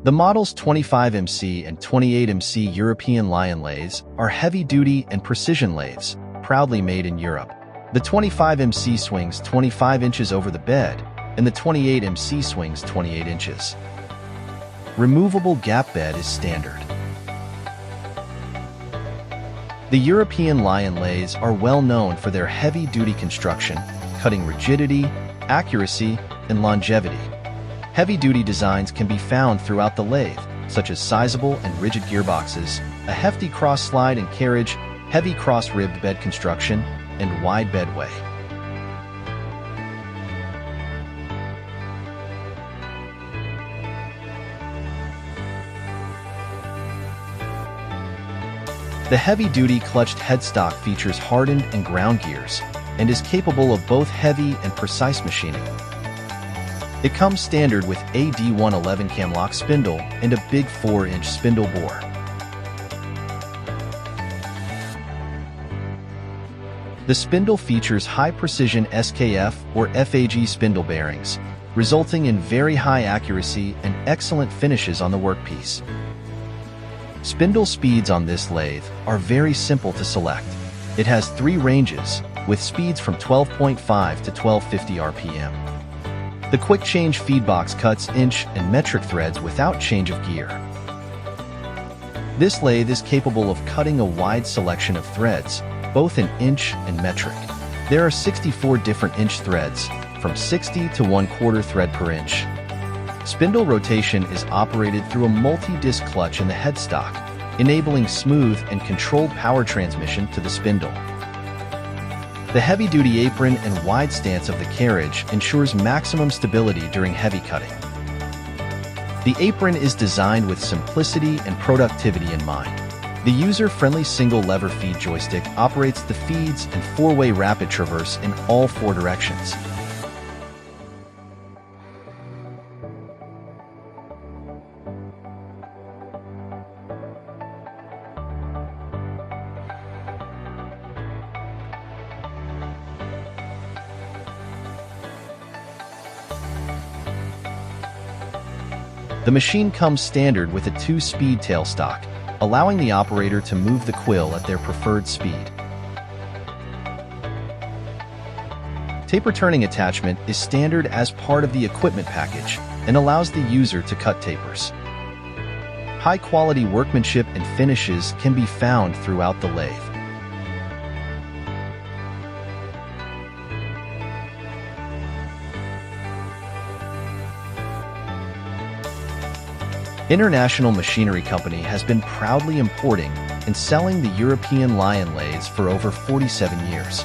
The models 25MC and 28MC European LION lathes are heavy-duty and precision lathes, proudly made in Europe. The 25MC swings 25 inches over the bed, and the 28MC swings 28 inches. Removable gap bed is standard. The European LION lathes are well known for their heavy-duty construction, cutting rigidity, accuracy, and longevity. Heavy-duty designs can be found throughout the lathe, such as sizable and rigid gearboxes, a hefty cross-slide and carriage, heavy cross-ribbed bed construction, and wide bedway. The heavy-duty clutched headstock features hardened and ground gears, and is capable of both heavy and precise machining. It comes standard with a D111 camlock spindle and a big 4-inch spindle bore. The spindle features high-precision SKF or FAG spindle bearings, resulting in very high accuracy and excellent finishes on the workpiece. Spindle speeds on this lathe are very simple to select. It has 3 ranges, with speeds from 12.5 to 1250 RPM. The quick change feedbox cuts inch and metric threads without change of gear. This lathe is capable of cutting a wide selection of threads, both in inch and metric. There are 64 different inch threads, from 60 to 1/4 thread per inch. Spindle rotation is operated through a multi-disc clutch in the headstock, enabling smooth and controlled power transmission to the spindle. The heavy-duty apron and wide stance of the carriage ensures maximum stability during heavy cutting. The apron is designed with simplicity and productivity in mind. The user-friendly single-lever feed joystick operates the feeds and 4-way rapid traverse in all 4 directions. The machine comes standard with a 2-speed tailstock, allowing the operator to move the quill at their preferred speed. Taper turning attachment is standard as part of the equipment package and allows the user to cut tapers. High-quality workmanship and finishes can be found throughout the lathe. International Machinery Company has been proudly importing and selling the European LION lathes for over 47 years.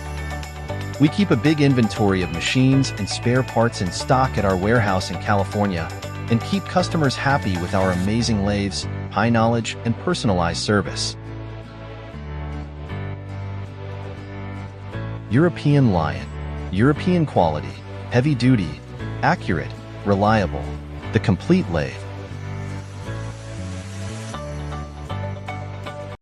We keep a big inventory of machines and spare parts in stock at our warehouse in California and keep customers happy with our amazing lathes, high knowledge, and personalized service. European LION. European quality, heavy duty, accurate, reliable. The complete lathe.